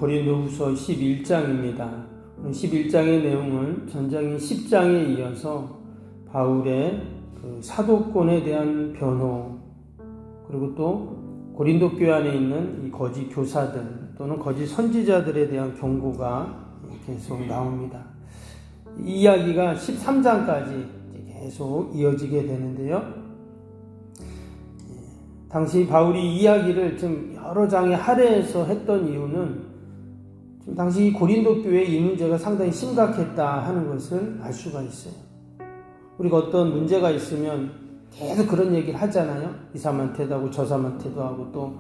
고린도후서 11장입니다. 11장의 내용은 전장인 10장에 이어서 바울의 사도권에 대한 변호, 그리고 또 고린도 교회 안에 있는 이 거짓 교사들 또는 거짓 선지자들에 대한 경고가 계속 나옵니다. 이 이야기가 13장까지 계속 이어지게 되는데요. 당시 바울이 이 이야기를 좀 여러 장에 할애해서 했던 이유는 지금 당시 고린도 교회 이 문제가 상당히 심각했다 하는 것을 알 수가 있어요. 우리가 어떤 문제가 있으면 계속 그런 얘기를 하잖아요. 이 사람한테도 하고 저 사람한테도 하고 또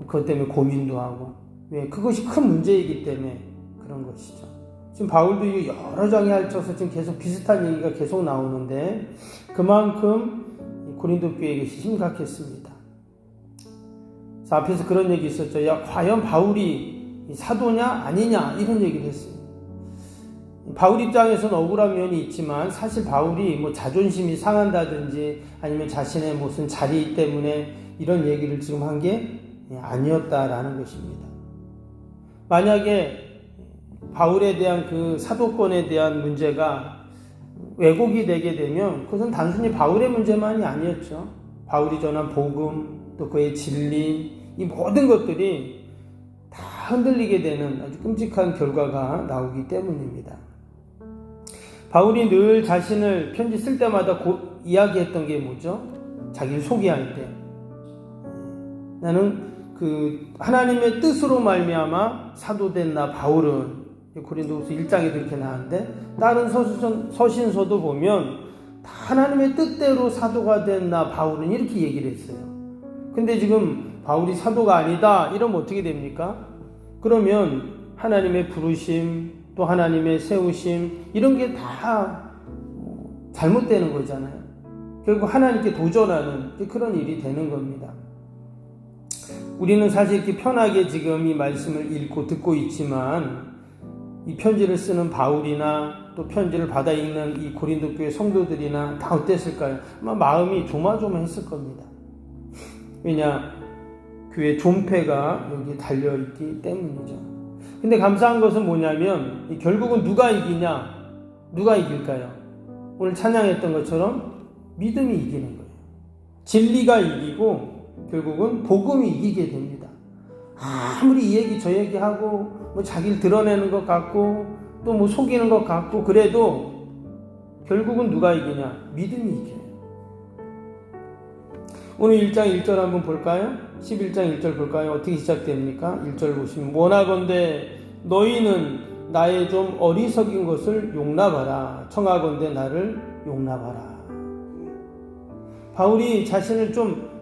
그것 때문에 고민도 하고. 왜? 그것이 큰 문제이기 때문에 그런 것이죠. 지금 바울도 여러 장에 펼쳐서 지금 계속 비슷한 얘기가 계속 나오는데 그만큼 고린도 교회에 것이 심각했습니다. 그래서 앞에서 그런 얘기 있었죠. 야, 과연 바울이 사도냐 아니냐 이런 얘기를 했어요. 바울 입장에서는 억울한 면이 있지만 사실 바울이 자존심이 상한다든지 아니면 자신의 무슨 자리 때문에 이런 얘기를 지금 한 게 아니었다라는 것입니다. 만약에 바울에 대한 그 사도권에 대한 문제가 왜곡이 되게 되면 그것은 단순히 바울의 문제만이 아니었죠. 바울이 전한 복음 또 그의 진리 이 모든 것들이 다 흔들리게 되는 아주 끔찍한 결과가 나오기 때문입니다. 바울이 늘 자신을 편지 쓸 때마다 이야기했던 게 뭐죠? 자기를 소개할 때 나는 하나님의 뜻으로 말미암아 사도된 나 바울은 고린도후서 1장에도 이렇게 나왔는데 다른 서신서도 보면 다 하나님의 뜻대로 사도가 된 나 바울은 이렇게 얘기를 했어요. 근데 지금 바울이 사도가 아니다 이러면 어떻게 됩니까? 그러면 하나님의 부르심 또 하나님의 세우심 이런 게 다 잘못되는 거잖아요. 결국 하나님께 도전하는 그런 일이 되는 겁니다. 우리는 사실 이렇게 편하게 지금 이 말씀을 읽고 듣고 있지만 이 편지를 쓰는 바울이나 또 편지를 받아 읽는 이 고린도 교회 성도들이나 다 어땠을까요? 아마 마음이 조마조마했을 겁니다. 왜냐? 교회 존폐가 여기 달려있기 때문이죠. 근데 감사한 것은 뭐냐면 결국은 누가 이기냐? 누가 이길까요? 오늘 찬양했던 것처럼 믿음이 이기는 거예요. 진리가 이기고 결국은 복음이 이기게 됩니다. 아무리 이 얘기 저 얘기하고 자기를 드러내는 것 같고 또 속이는 것 같고 그래도 결국은 누가 이기냐? 믿음이 이겨요. 오늘 1장 1절 한번 볼까요? 11장 1절 볼까요? 어떻게 시작됩니까? 1절 보시면 원하건대 너희는 나의 좀 어리석인 것을 용납하라. 청하건대 나를 용납하라. 바울이 자신을 좀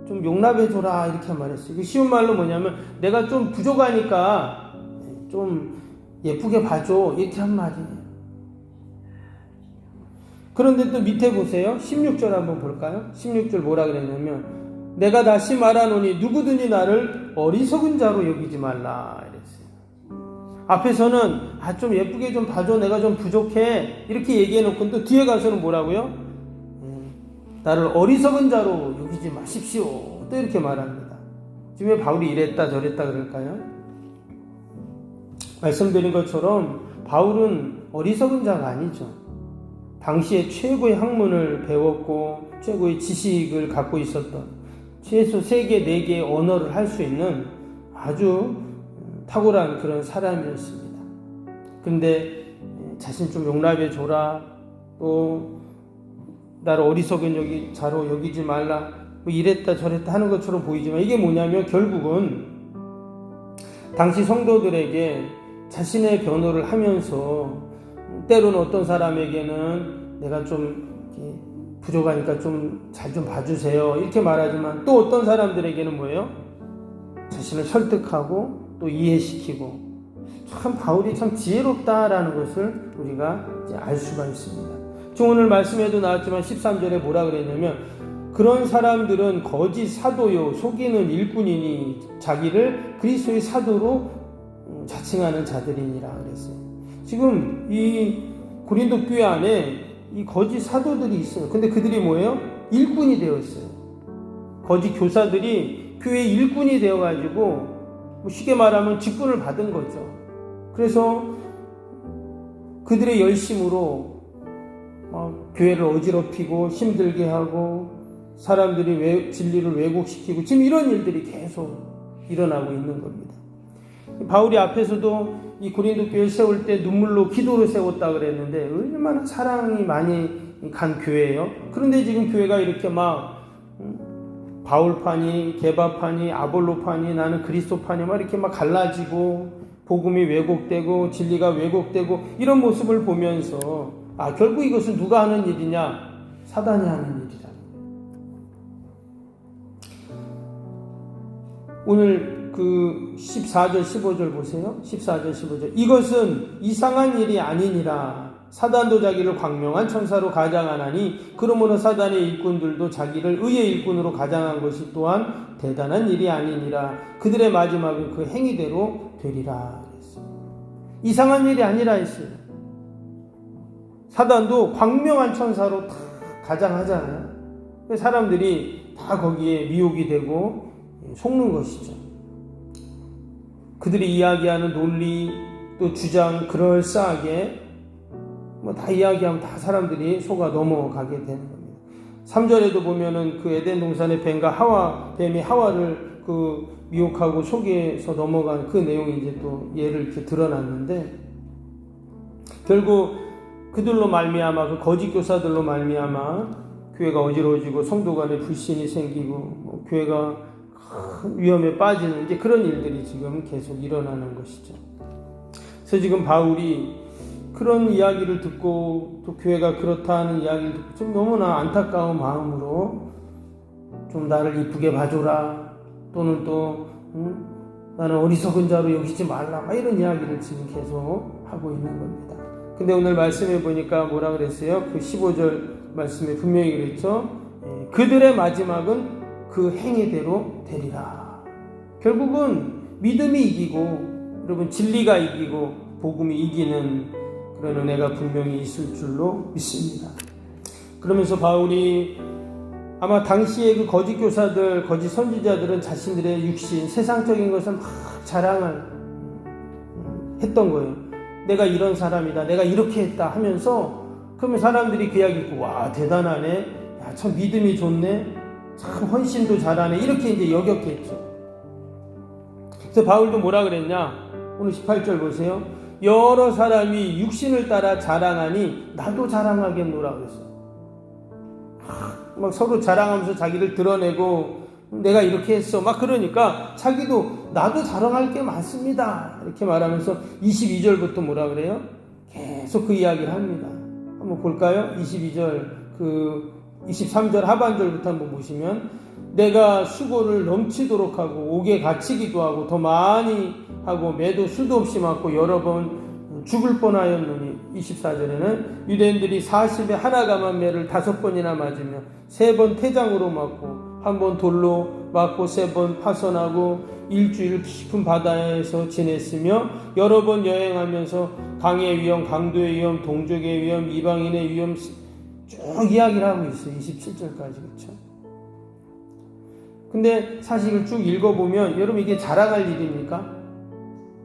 용납해줘라 이렇게 말했어요. 쉬운 말로 뭐냐면 내가 좀 부족하니까 좀 예쁘게 봐줘 이렇게 한 말이에요. 그런데 또 밑에 보세요. 16절 한번 볼까요? 16절 뭐라 그랬냐면 내가 다시 말하노니 누구든지 나를 어리석은 자로 여기지 말라 이랬어요. 앞에서는 좀 예쁘게 좀 봐줘 내가 좀 부족해 이렇게 얘기해놓고 또 뒤에 가서는 뭐라고요? 나를 어리석은 자로 여기지 마십시오 또 이렇게 말합니다. 지금 왜 바울이 이랬다 저랬다 그럴까요? 말씀드린 것처럼 바울은 어리석은 자가 아니죠. 당시에 최고의 학문을 배웠고 최고의 지식을 갖고 있었던 최소 3개, 4개의 언어를 할 수 있는 아주 탁월한 그런 사람이었습니다. 그런데 자신 좀 용납해 줘라 또 나를 어리석은 자로 여기지 말라 이랬다 저랬다 하는 것처럼 보이지만 이게 뭐냐면 결국은 당시 성도들에게 자신의 변호를 하면서 때로는 어떤 사람에게는 내가 좀 부족하니까 좀 잘 좀 봐주세요 이렇게 말하지만 또 어떤 사람들에게는 뭐예요? 자신을 설득하고 또 이해시키고 참 바울이 참 지혜롭다라는 것을 우리가 이제 알 수가 있습니다. 지금 오늘 말씀에도 나왔지만 13절에 뭐라 그랬냐면 그런 사람들은 거짓 사도요 속이는 일꾼이니 자기를 그리스도의 사도로 자칭하는 자들이니라 그랬어요. 지금 이 고린도 교회 안에 이 거짓 사도들이 있어요. 근데 그들이 뭐예요? 일꾼이 되어 있어요. 거짓 교사들이 교회 일꾼이 되어가지고 쉽게 말하면 직분을 받은 거죠. 그래서 그들의 열심으로 교회를 어지럽히고 힘들게 하고 사람들이 진리를 왜곡시키고 지금 이런 일들이 계속 일어나고 있는 겁니다. 바울이 앞에서도 이 고린도 교회 세울 때 눈물로 기도로 세웠다 그랬는데 얼마나 사랑이 많이 간 교회예요. 그런데 지금 교회가 이렇게 막 바울파니, 게바파니, 아볼로파니, 나는 그리스도파니 막 이렇게 막 갈라지고 복음이 왜곡되고 진리가 왜곡되고 이런 모습을 보면서 결국 이것은 누가 하는 일이냐? 사단이 하는 일이다. 오늘 그 14절 15절 보세요. 14절 15절 이것은 이상한 일이 아니니라. 사단도 자기를 광명한 천사로 가장하나니 그러므로 사단의 일꾼들도 자기를 의의 일꾼으로 가장한 것이 또한 대단한 일이 아니니라. 그들의 마지막은 그 행위대로 되리라. 이상한 일이 아니라 했어요. 사단도 광명한 천사로 다 가장하잖아요. 사람들이 다 거기에 미혹이 되고 속는 것이죠. 그들이 이야기하는 논리 또 주장 그럴싸하게 다 이야기하면 다 사람들이 속아 넘어가게 되는 겁니다. 3절에도 보면은 그 에덴 동산의 뱀이 하와를 미혹하고 속에서 넘어간 그 내용이 이제 또 예를 이렇게 드러났는데 결국 그들로 말미암아 그 거짓 교사들로 말미암아 교회가 어지러워지고 성도 간에 불신이 생기고 교회가 큰 위험에 빠지는 이제 그런 일들이 지금 계속 일어나는 것이죠. 그래서 지금 바울이 그런 이야기를 듣고 또 교회가 그렇다는 이야기를 듣고 좀 너무나 안타까운 마음으로 좀 나를 이쁘게 봐줘라 또는 또 나는 어리석은 자로 여기지 말라 막 이런 이야기를 지금 계속 하고 있는 겁니다. 근데 오늘 말씀해 보니까 뭐라 그랬어요? 그 15절 말씀에 분명히 그랬죠. 그들의 마지막은 그 행위대로 되리라. 결국은 믿음이 이기고 여러분 진리가 이기고 복음이 이기는 그런 은혜가 분명히 있을 줄로 믿습니다. 그러면서 바울이 아마 당시에 그 거짓 교사들, 거짓 선지자들은 자신들의 육신, 세상적인 것을 막 자랑을 했던 거예요. 내가 이런 사람이다, 내가 이렇게 했다 하면서 그러면 사람들이 그 이야기 듣고 와 대단하네, 야, 참 믿음이 좋네, 참 헌신도 잘하네 이렇게 이제 여겼겠죠. 그래서 바울도 뭐라 그랬냐? 오늘 18절 보세요. 여러 사람이 육신을 따라 자랑하니 나도 자랑하겠노라 그랬어요. 막 서로 자랑하면서 자기를 드러내고 내가 이렇게 했어 막 그러니까 자기도 나도 자랑할 게 많습니다 이렇게 말하면서 22절부터 뭐라 그래요? 계속 그 이야기를 합니다. 한번 볼까요? 22절 23절 하반절부터 한번 보시면 내가 수고를 넘치도록 하고 옥에 갇히기도 하고 더 많이 하고 매도 수도 없이 맞고 여러 번 죽을 뻔하였노니 24절에는 유대인들이 40에 하나 감한 매를 5번이나 맞으며 3번 태장으로 맞고 1번 돌로 맞고 3번 파선하고 일주일 깊은 바다에서 지냈으며 여러 번 여행하면서 강의 위험, 강도의 위험, 동족의 위험, 이방인의 위험 쭉 이야기를 하고 있어요. 27절까지 그렇죠. 근데 사실 이걸 쭉 읽어보면 여러분 이게 자랑할 일입니까?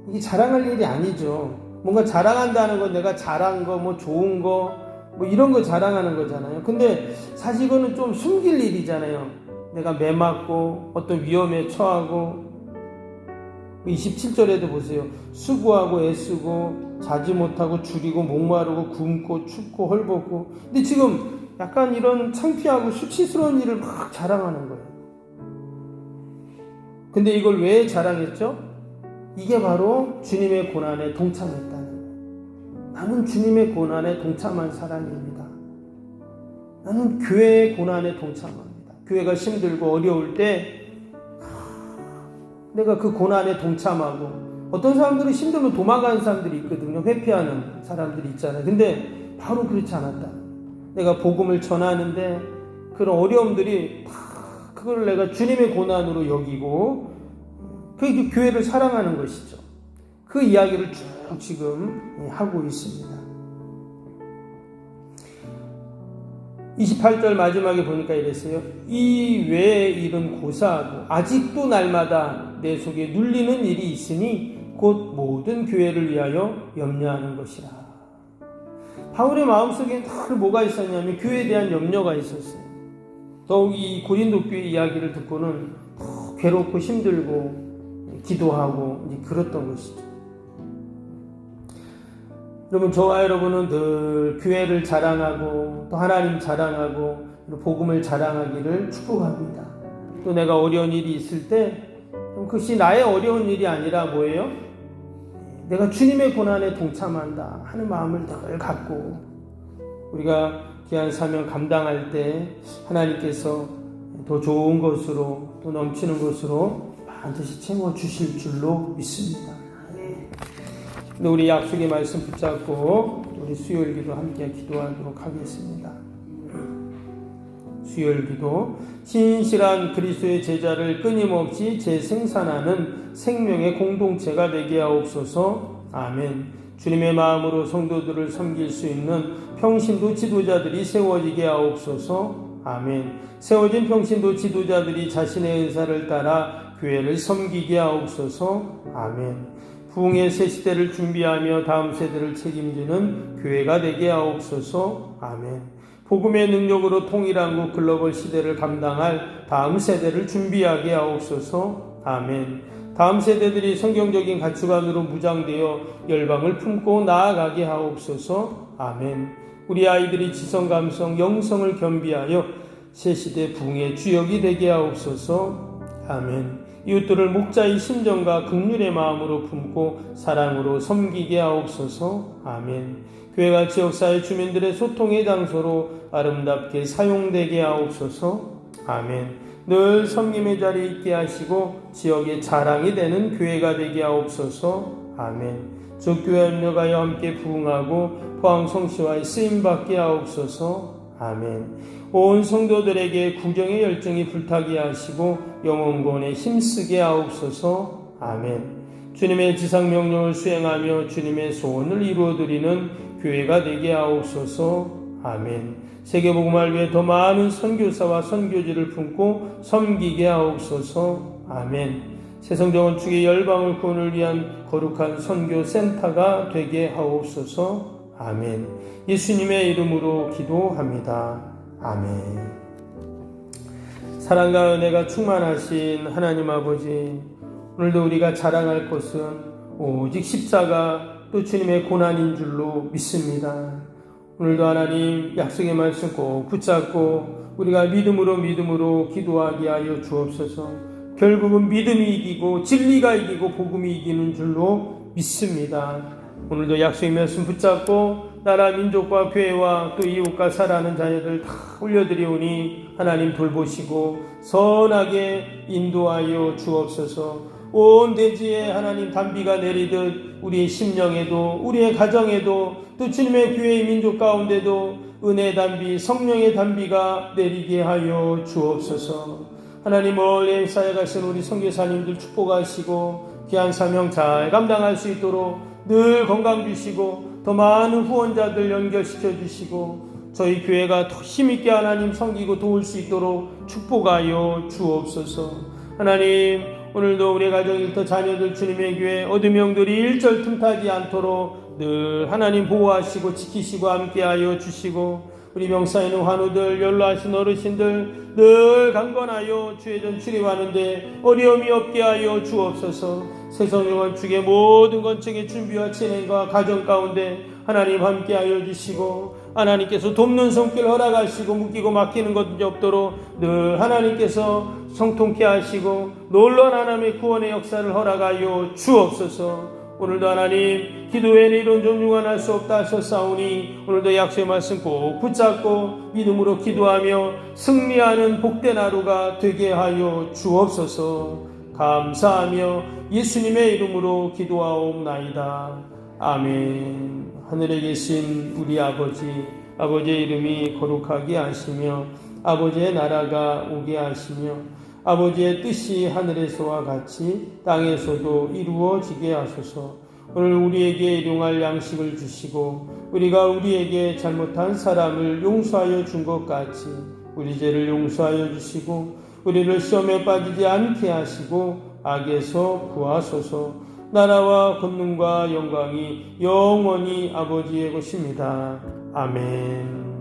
이게 자랑할 일이 아니죠. 뭔가 자랑한다는 건 내가 잘한 거, 뭐 좋은 거, 뭐 이런 거 자랑하는 거잖아요. 근데 사실 이거는 좀 숨길 일이잖아요. 내가 매 맞고 어떤 위험에 처하고 27절에도 보세요. 수고하고 애쓰고 자지 못하고 줄이고 목마르고 굶고 춥고 헐벗고 근데 지금 약간 이런 창피하고 수치스러운 일을 막 자랑하는 거예요. 근데 이걸 왜 자랑했죠? 이게 바로 주님의 고난에 동참했다는 거예요. 나는 주님의 고난에 동참한 사람입니다. 나는 교회의 고난에 동참합니다. 교회가 힘들고 어려울 때 내가 그 고난에 동참하고 어떤 사람들은 힘들면 도망가는 사람들이 있거든요. 회피하는 사람들이 있잖아요. 근데 바로 그렇지 않았다. 내가 복음을 전하는데 그런 어려움들이 다 그걸 내가 주님의 고난으로 여기고 그게 교회를 사랑하는 것이죠. 그 이야기를 쭉 지금 하고 있습니다. 28절 마지막에 보니까 이랬어요. 이 외의 일은 고사하고 아직도 날마다 내 속에 눌리는 일이 있으니 곧 모든 교회를 위하여 염려하는 것이라. 바울의 마음속에 늘 뭐가 있었냐면 교회에 대한 염려가 있었어요. 더욱 이 고린도 교회 이야기를 듣고는 더 괴롭고 힘들고 기도하고 이제 그랬던 것이죠. 여러분, 저와 여러분은 늘 교회를 자랑하고 또 하나님 자랑하고 복음을 자랑하기를 축복합니다. 또 내가 어려운 일이 있을 때 그것이 나의 어려운 일이 아니라 뭐예요? 내가 주님의 고난에 동참한다 하는 마음을 늘 갖고 우리가 귀한 사명 감당할 때 하나님께서 더 좋은 것으로 또 넘치는 것으로 반드시 채워주실 줄로 믿습니다. 우리 약속의 말씀 붙잡고 우리 수요일 기도 함께 기도하도록 하겠습니다. 수요일 기도. 신실한 그리스도의 제자를 끊임없이 재생산하는 생명의 공동체가 되게 하옵소서. 아멘. 주님의 마음으로 성도들을 섬길 수 있는 평신도 지도자들이 세워지게 하옵소서. 아멘. 세워진 평신도 지도자들이 자신의 은사를 따라 교회를 섬기게 하옵소서. 아멘. 부흥의 새 시대를 준비하며 다음 세대를 책임지는 교회가 되게 하옵소서. 아멘. 복음의 능력으로 통일한국 글로벌 시대를 감당할 다음 세대를 준비하게 하옵소서. 아멘. 다음 세대들이 성경적인 가치관으로 무장되어 열방을 품고 나아가게 하옵소서. 아멘. 우리 아이들이 지성, 감성, 영성을 겸비하여 새 시대 부흥의 주역이 되게 하옵소서. 아멘. 이웃들을 목자의 심정과 긍휼의 마음으로 품고 사랑으로 섬기게 하옵소서. 아멘. 교회가 지역사회 주민들의 소통의 장소로 아름답게 사용되게 하옵소서. 아멘. 늘 섬김의 자리에 있게 하시고 지역의 자랑이 되는 교회가 되게 하옵소서. 아멘. 적교회 협력하여 함께 부흥하고 포항 성시와의 쓰임받게 하옵소서. 아멘. 온 성도들에게 구정의 열정이 불타게 하시고 영혼권에 힘쓰게 하옵소서. 아멘. 주님의 지상명령을 수행하며 주님의 소원을 이루어드리는 교회가 되게 하옵소서. 아멘. 세계복음을 위해 더 많은 선교사와 선교지를 품고 섬기게 하옵소서. 아멘. 새성정원축의 열방을 구원을 위한 거룩한 선교센터가 되게 하옵소서. 아멘. 예수님의 이름으로 기도합니다. 아멘. 사랑과 은혜가 충만하신 하나님 아버지, 오늘도 우리가 자랑할 것은 오직 십자가 또 주님의 고난인 줄로 믿습니다. 오늘도 하나님 약속의 말씀 꼭 붙잡고 우리가 믿음으로 기도하게 하여 주옵소서. 결국은 믿음이 이기고 진리가 이기고 복음이 이기는 줄로 믿습니다. 오늘도 약속의 말씀 붙잡고 나라 민족과 교회와 또 이웃과 살아가는 자녀들 다 올려드리오니 하나님 돌보시고 선하게 인도하여 주옵소서. 온 대지에 하나님 단비가 내리듯 우리의 심령에도 우리의 가정에도 또 주님의 교회의 민족 가운데도 은혜의 단비 성령의 단비가 내리게 하여 주옵소서. 하나님 멀리 행사에 가신 우리 선교사님들 축복하시고 귀한 사명 잘 감당할 수 있도록 늘 건강 주시고 더 많은 후원자들 연결시켜 주시고 저희 교회가 더 힘있게 하나님 섬기고 도울 수 있도록 축복하여 주옵소서. 하나님 오늘도 우리 가정 일터 자녀들 주님의 교회 어둠 영들이 일절 틈타지 않도록 늘 하나님 보호하시고 지키시고 함께하여 주시고 우리 병사에 있는 환우들 연로하신 어르신들 늘 강건하여 주의 전 출입하는데 어려움이 없게 하여 주옵소서. 새성령원 축의 모든 건축의 준비와 진행과 가정 가운데 하나님 함께하여 주시고 하나님께서 돕는 손길 허락하시고 묶이고 막히는 것이 없도록 늘 하나님께서 성통케 하시고 놀라운 하나님의 구원의 역사를 허락하여 주옵소서. 오늘도 하나님 기도 외에는 이런 종류가 날 수 없다 하셨사오니 오늘도 약속의 말씀 꼭 붙잡고 믿음으로 기도하며 승리하는 복된 하루가 되게 하여 주옵소서. 감사하며 예수님의 이름으로 기도하옵나이다. 아멘. 하늘에 계신 우리 아버지의 이름이 거룩하게 하시며 아버지의 나라가 오게 하시며 아버지의 뜻이 하늘에서와 같이 땅에서도 이루어지게 하소서. 오늘 우리에게 일용할 양식을 주시고 우리가 우리에게 잘못한 사람을 용서하여 준 것 같이 우리 죄를 용서하여 주시고 우리를 시험에 빠지지 않게 하시고 악에서 구하소서. 나라와 권능과 영광이 영원히 아버지의 것입니다. 아멘.